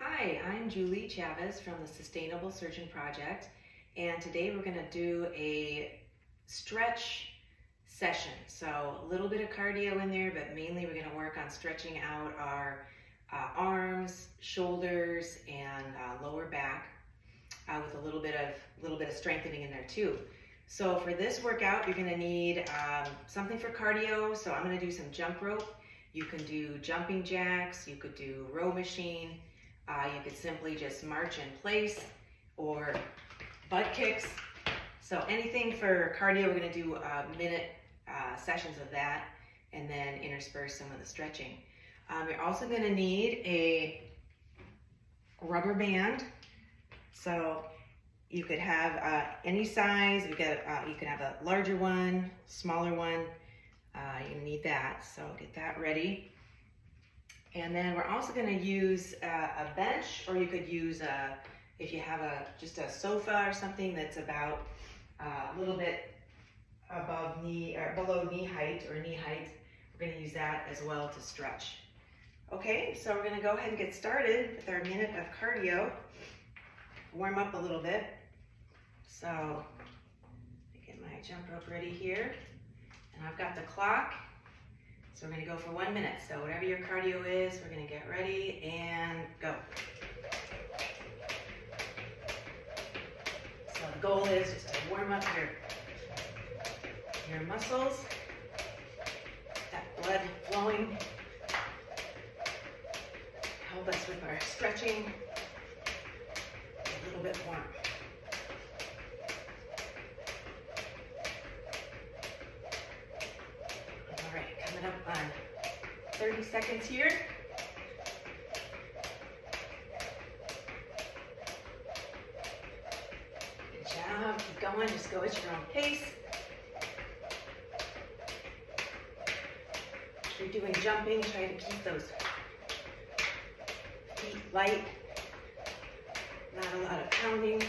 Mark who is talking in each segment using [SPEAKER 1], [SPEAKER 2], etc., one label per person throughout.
[SPEAKER 1] Hi, I'm Julie Chavez from the Sustainable Surgeon Project, and today we're going to do a stretch session. So a little bit of cardio in there, but mainly we're going to work on stretching out our arms, shoulders, and lower back with a little bit of strengthening in there too. So for this workout, you're going to need something for cardio. So I'm going to do some jump rope. You can do jumping jacks. You could do row machine. You could simply just march in place or butt kicks. So anything for cardio, we're going to do minute sessions of that and then intersperse some of the stretching. You're also going to need a rubber band. So you could have any size. You can have a larger one, smaller one. You need that. So get that ready. And then we're also going to use a bench, or you could use if you have just a sofa or something that's about a little bit above knee or below knee height or knee height. We're going to use that as well to stretch. Okay, so we're going to go ahead and get started with our minute of cardio. Warm up a little bit. So I get my jump rope ready here, and I've got the clock. So we're going to go for 1 minute. So whatever your cardio is, we're going to get ready and go. So the goal is just to warm up your muscles, that blood flowing, help us with our stretching a little bit more. Coming up on 30 seconds here. Good job. Keep going. Just go at your own pace. If you're doing jumping, try to keep those feet light. Not a lot of pounding.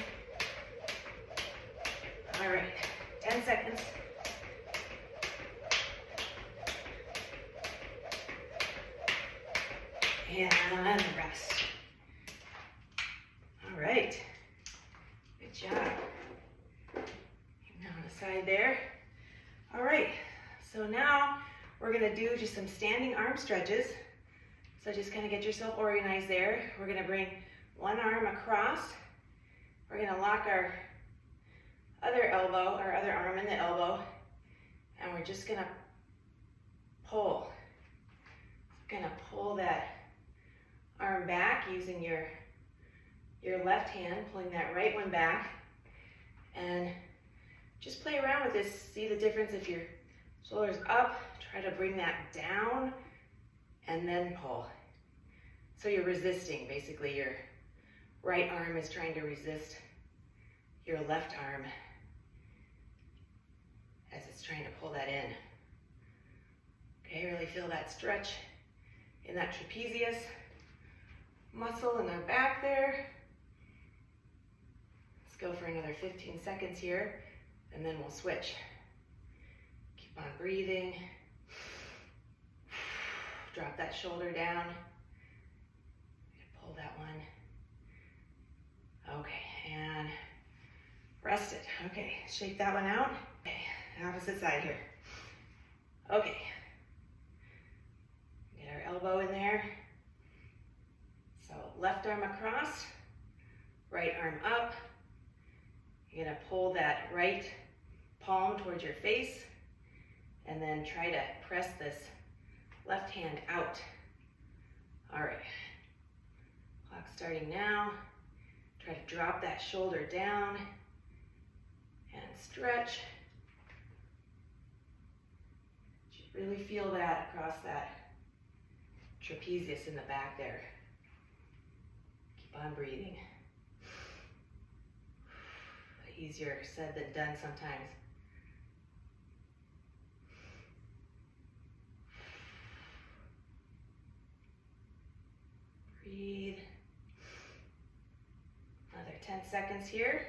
[SPEAKER 1] All right, 10 seconds. And rest. All right. Good job. Now on the side there. All right. So now we're going to do just some standing arm stretches. So just kind of get yourself organized there. We're going to bring one arm across. We're going to lock our other arm in the elbow, and we're just going to pull. Going to pull that arm back using your left hand, pulling that right one back, and just play around with this. See the difference if your shoulders up, try to bring that down and then pull. So you're resisting, basically your right arm is trying to resist your left arm as it's trying to pull that in. Okay, really feel that stretch in that trapezius muscle in the back there. Let's go for another 15 seconds here, and then we'll switch. Keep on breathing. Drop that shoulder down. Pull that one. Okay, and rest it. Okay, shake that one out. Okay, opposite side here. Okay. Get our elbow in there. So left arm across, right arm up. You're going to pull that right palm towards your face and then try to press this left hand out. All right. Clock starting now. Try to drop that shoulder down and stretch. Really feel that across that trapezius in the back there. Keep on breathing. Easier said than done sometimes. Breathe. Another 10 seconds here.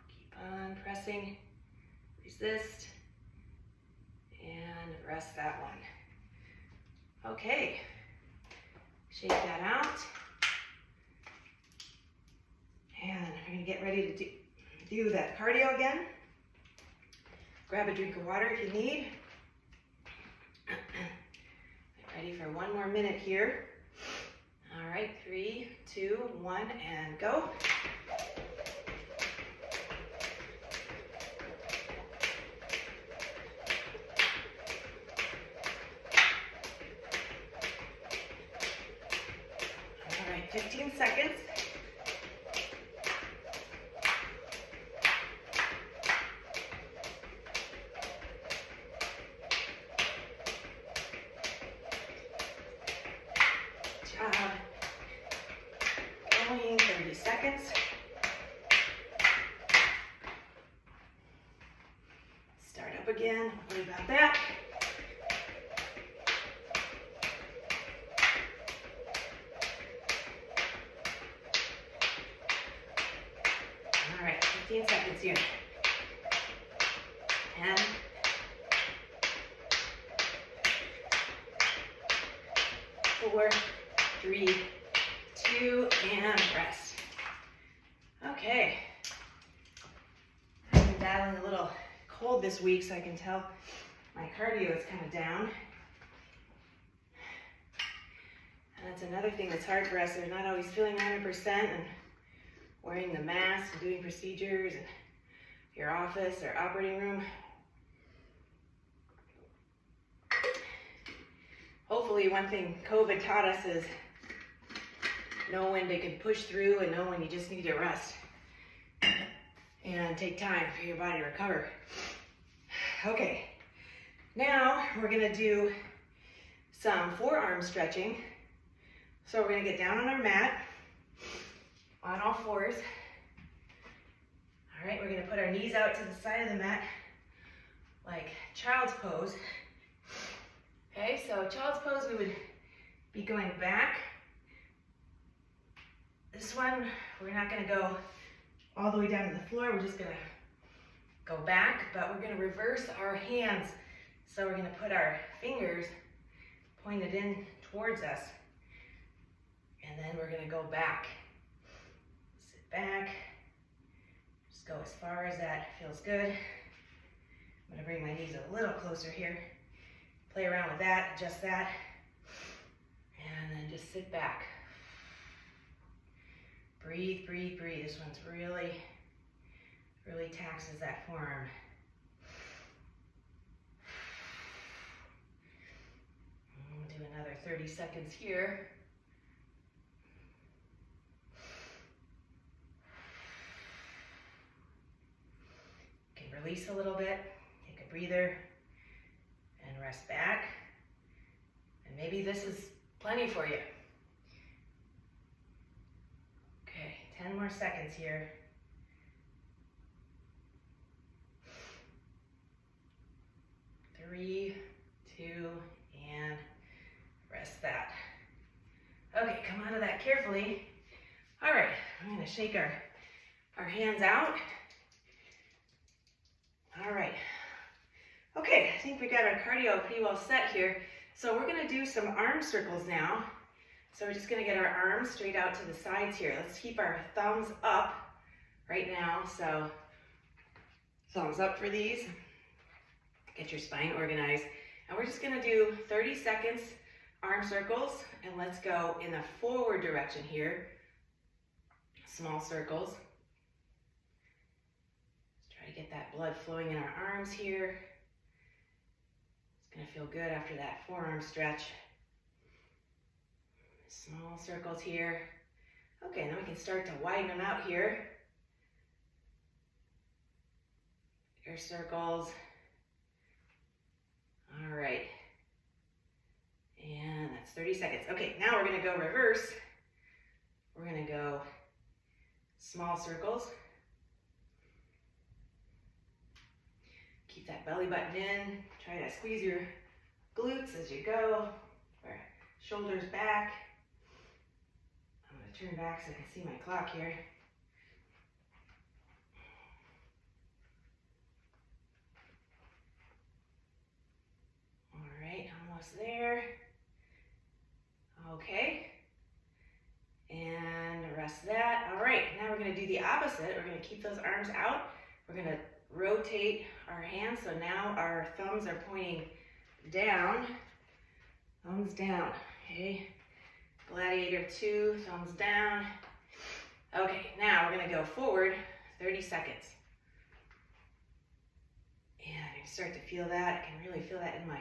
[SPEAKER 1] Keep on pressing. Resist. And rest that one. Okay, shake that out. And we're gonna get ready to do that cardio again. Grab a drink of water if you need. Get ready for one more minute here. All right, 3, 2, 1, and go. All right, 15 seconds. Going, 30 seconds. Start up again, don't worry about that. All right, 15 seconds here. 10, 4, 3, 2, and rest. Okay. I've been battling a little cold this week, so I can tell my cardio is kind of down. And that's another thing that's hard for us. They're not always feeling 100% and wearing the mask and doing procedures in your office or operating room. Hopefully one thing COVID taught us is know when they can push through and know when you just need to rest and take time for your body to recover. Okay, now we're gonna do some forearm stretching. So we're gonna get down on our mat on all fours. All right, we're gonna put our knees out to the side of the mat like child's pose. Okay, so child's pose, we would be going back. This one, we're not gonna go all the way down to the floor. We're just gonna go back, but we're gonna reverse our hands. So we're gonna put our fingers pointed in towards us. And then we're gonna go back. Sit back. Just go as far as that feels good. I'm gonna bring my knees a little closer here. Play around with that, adjust that. And then just sit back. Breathe, breathe, breathe. This one's really taxes that forearm. We'll do another 30 seconds here. You can release a little bit, take a breather, and rest back. And maybe this is plenty for you. Okay, 10 more seconds here. 3, 2, and rest that. Okay, come out of that carefully. All right, I'm gonna shake our hands out. All right. Okay, I think we got our cardio pretty well set here. So we're gonna do some arm circles now. So we're just gonna get our arms straight out to the sides here. Let's keep our thumbs up right now. So thumbs up for these. Get your spine organized. And we're just gonna do 30 seconds arm circles, and let's go in the forward direction here. Small circles. Let's try to get that blood flowing in our arms here. It's gonna feel good after that forearm stretch. Small circles here. Okay, then we can start to widen them out here. Bigger circles. All right. And that's 30 seconds. Okay, now we're gonna go reverse. We're gonna go small circles. Keep that belly button in. Try to squeeze your glutes as you go. Our shoulders back. I'm gonna turn back so I can see my clock here. All right, almost there. we're going to do the opposite. We're going to keep those arms out. We're going to rotate our hands. So now our thumbs are pointing down. Thumbs down. Okay. Gladiator 2, thumbs down. Okay, now we're going to go forward 30 seconds. And I can start to feel that. I can really feel that in my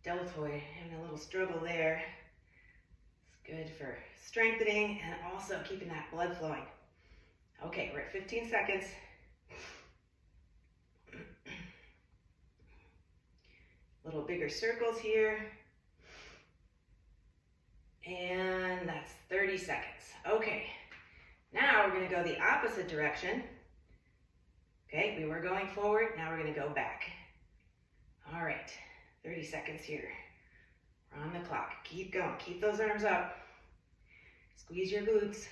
[SPEAKER 1] deltoid. Having a little struggle there. It's good for strengthening and also keeping that blood flowing. Okay, we're at 15 seconds. Little bigger circles here. And that's 30 seconds. Okay, now we're going to go the opposite direction. Okay, we were going forward, now we're going to go back. All right, 30 seconds here. We're on the clock. Keep going, keep those arms up. Squeeze your glutes.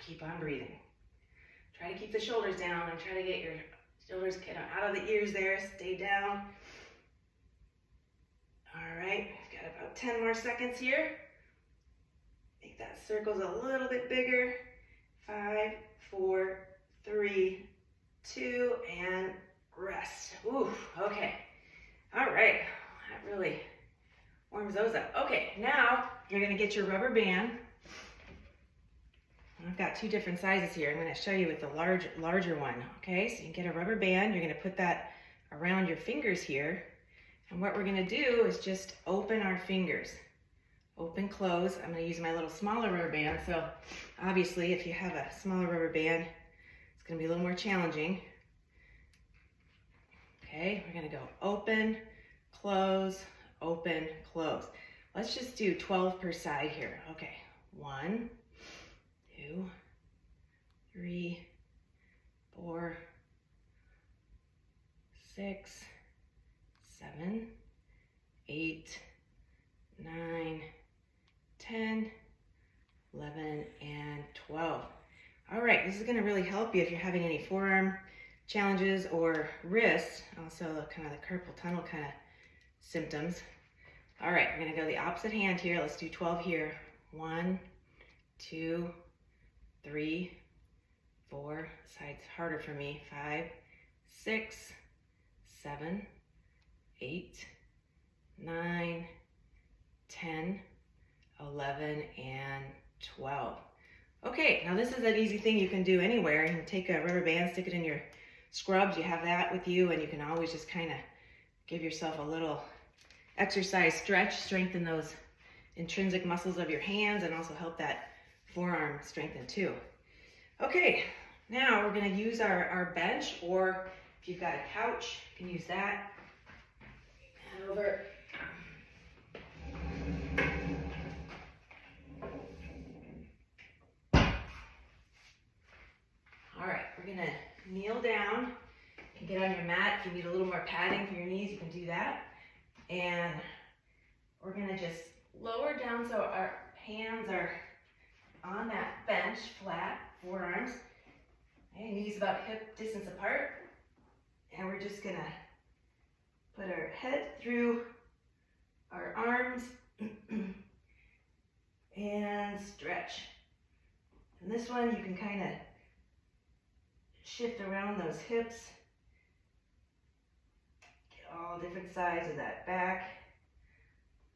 [SPEAKER 1] Keep on breathing. Try to keep the shoulders down and try to get your shoulders out of the ears there. Stay down. All right, we've got about 10 more seconds here. Make that circles a little bit bigger. 5, 4, 3, 2, and rest. Ooh, okay. All right, that really warms those up. Okay, now you're gonna get your rubber band. I've got 2 different sizes here. I'm gonna show you with the larger one. Okay, so you can get a rubber band. You're gonna put that around your fingers here. And what we're gonna do is just open our fingers. Open, close. I'm gonna use my little smaller rubber band. So obviously if you have a smaller rubber band, it's gonna be a little more challenging. Okay, we're gonna go open, close, open, close. Let's just do 12 per side here. Okay, 1, 2, 3, 4, 6, 7, 8, 9, 10, 11, and 12. All right, this is going to really help you if you're having any forearm challenges or wrist, also kind of the carpal tunnel kind of symptoms. All right, we're going to go the opposite hand here. Let's do 12 here. 1, 2, 3, 4. This side's harder for me. 5, 6, 7, 8, 9, 10, 11, and 12. Okay, now this is an easy thing you can do anywhere. You can take a rubber band, stick it in your scrubs. You have that with you, and you can always just kind of give yourself a little exercise stretch, strengthen those intrinsic muscles of your hands, and also help that forearm strengthen too. Okay, now we're going to use our bench, or if you've got a couch, you can use that. And over. All right, we're going to kneel down. You can get on your mat. If you need a little more padding for your knees, you can do that. And we're going to just lower down so our hands are on that bench, flat, forearms. Okay, knees about hip distance apart. And we're just going to put our head through our arms and stretch. And this one you can kind of shift around those hips. Get all different sides of that back,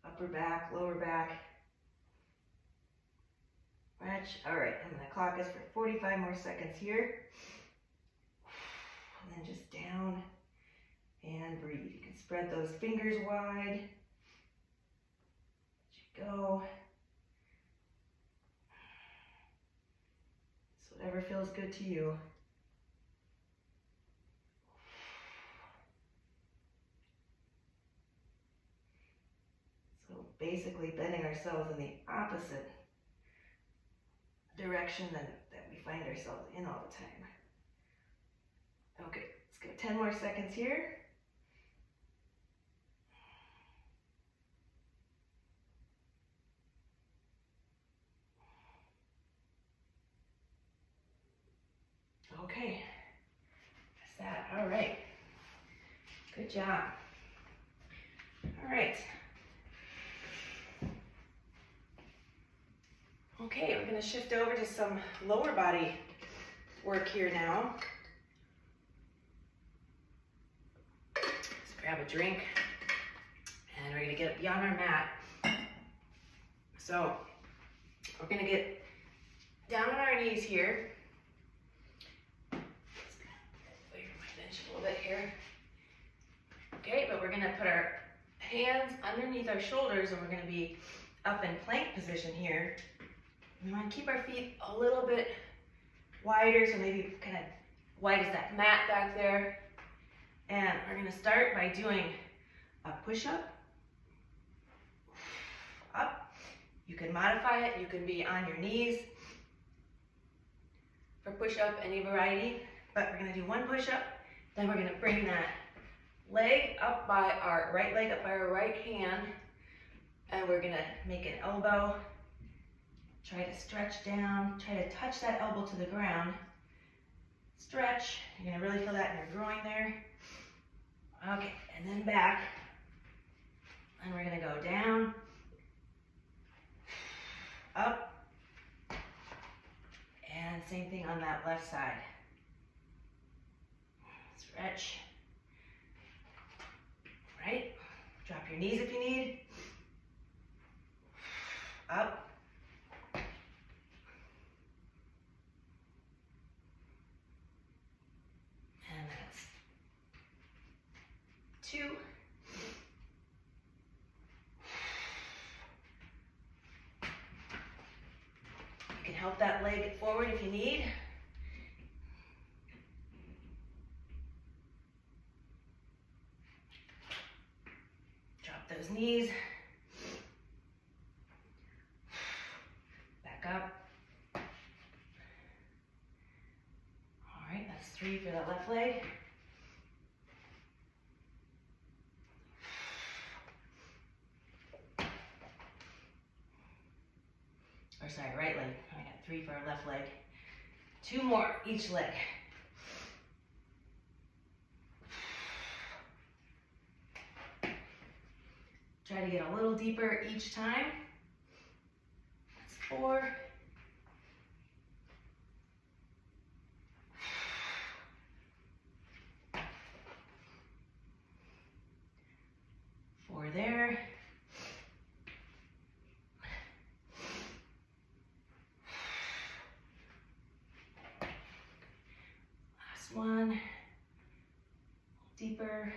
[SPEAKER 1] upper back, lower back. Stretch. All right, I'm going to clock us for 45 more seconds here. And then just down and breathe. You can spread those fingers wide. Let you go. So whatever feels good to you. So basically bending ourselves in the opposite direction that we find ourselves in all the time. Okay, let's go 10 more seconds here. Okay, that's that. All right, good job. All right. Okay, we're going to shift over to some lower body work here now. Let's grab a drink and we're going to get beyond our mat. So we're going to get down on our knees here. Let's get away from my bench a little bit here. Okay, but we're going to put our hands underneath our shoulders and we're going to be up in plank position here. We want to keep our feet a little bit wider, so maybe kind of wide as that mat back there. And we're going to start by doing a push-up, up. You can modify it. You can be on your knees for push-up, any variety. But we're going to do one push-up, then we're going to bring that leg up by our right leg, up by our right hand, and we're going to make an elbow. Try to stretch down, try to touch that elbow to the ground. Stretch, you're gonna really feel that in your groin there. Okay, and then back. And we're gonna go down, up, and same thing on that left side. Stretch, right? Drop your knees if you need. Up. Two. You can help that leg forward if you need. Drop those knees. Back up. All right, that's 3 for that left leg. Or sorry, right leg. I got 3 for our left leg. 2 more each leg. Try to get a little deeper each time. That's 4. 4 there. One, deeper,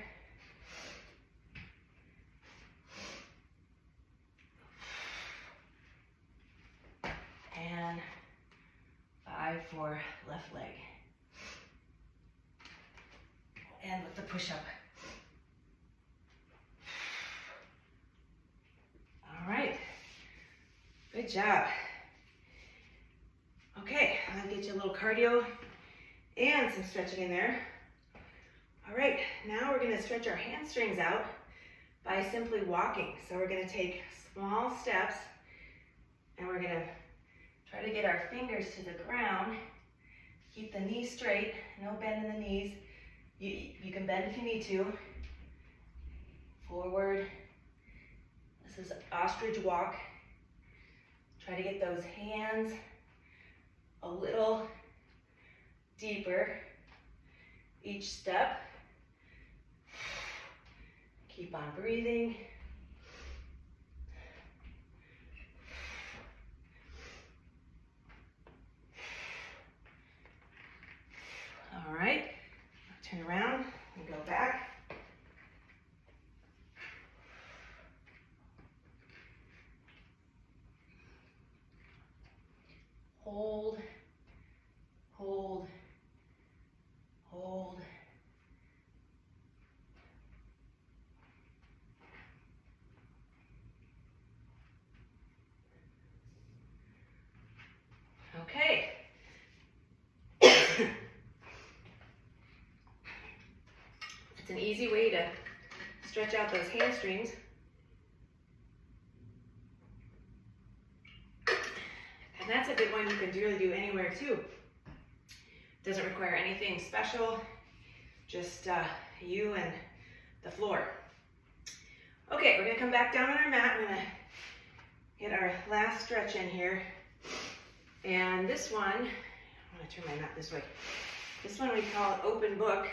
[SPEAKER 1] and 5 for left leg, and with the push-up. All right, good job. Okay, I'll get you a little cardio and some stretching in there. All right, now we're gonna stretch our hamstrings out by simply walking. So we're gonna take small steps and we're gonna try to get our fingers to the ground. Keep the knees straight, no bend in the knees. You can bend if you need to. Forward. This is ostrich walk. Try to get those hands a little deeper each step. Keep on breathing. All right, turn around and go back. Hold, hold, hold. Okay. It's an easy way to stretch out those hamstrings. And that's a good one you can really do anywhere too. Doesn't require anything special, just you and the floor. Okay, we're gonna come back down on our mat. We're gonna get our last stretch in here. And this one, I'm gonna turn my mat this way. This one we call it open book.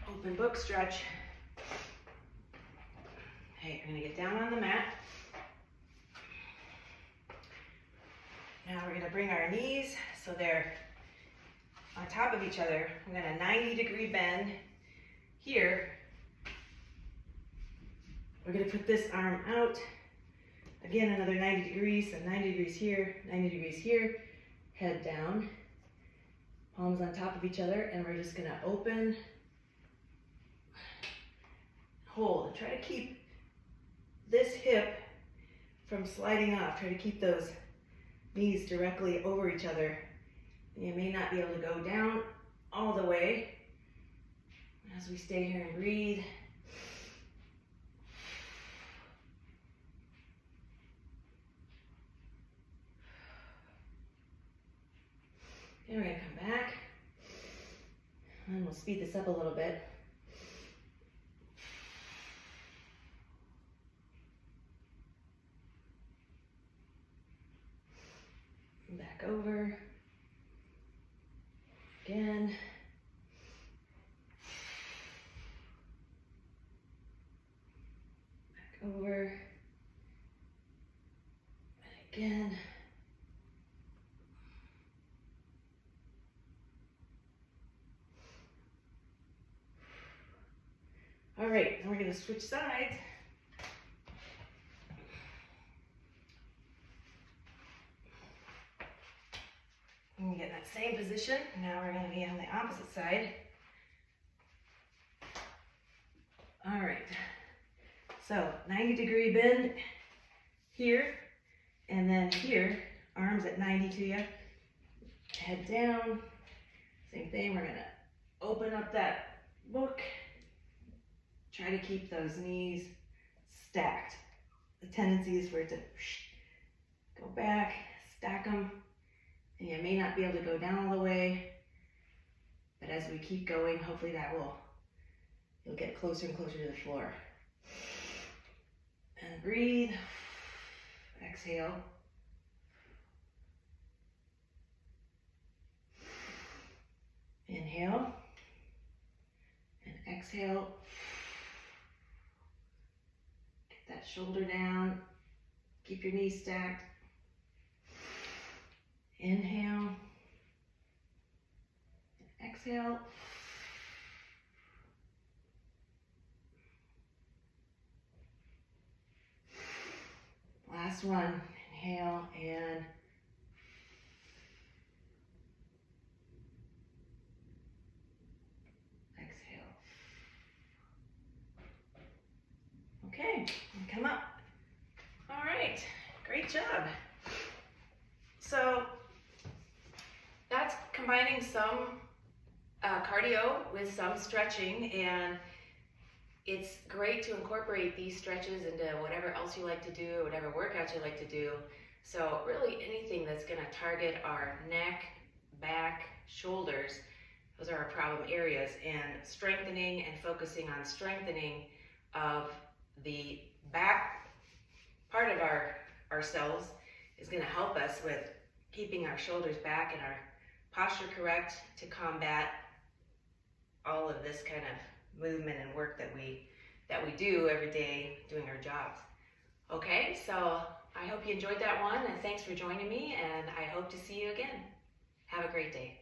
[SPEAKER 1] Open book stretch. Okay, I'm gonna get down on the mat. Now we're gonna bring our knees so they're on top of each other. We're gonna 90-degree bend here. We're gonna put this arm out. Again, another 90 degrees, so 90 degrees here, 90 degrees here. Head down, palms on top of each other, and we're just gonna open, hold, and try to keep this hip from sliding off. Try to keep those knees directly over each other. And you may not be able to go down all the way. As we stay here and breathe. Then we're gonna come back. And we'll speed this up a little bit. Back over. Again. Back over. And again. All right, now we're going to switch sides. And we get in that same position. Now we're going to be on the opposite side. All right, so 90-degree bend here, and then here, arms at 90 to you. Head down, same thing, we're going to open up that book. Try to keep those knees stacked. The tendency is for it to go back, stack them, and you may not be able to go down all the way, but as we keep going, hopefully you'll get closer and closer to the floor. And breathe, exhale. Inhale, and exhale. That shoulder down, keep your knees stacked. Inhale, and exhale. Last one, inhale and exhale. Okay, come up. All right, great job. So that's combining some cardio with some stretching, and it's great to incorporate these stretches into whatever else you like to do, whatever workout you like to do. So really anything that's gonna target our neck, back, shoulders, those are our problem areas, and strengthening and focusing on strengthening of the back part of ourselves is going to help us with keeping our shoulders back and our posture correct to combat all of this kind of movement and work that we do every day doing our jobs. Okay, so I hope you enjoyed that one, and thanks for joining me, and I hope to see you again. Have a great day.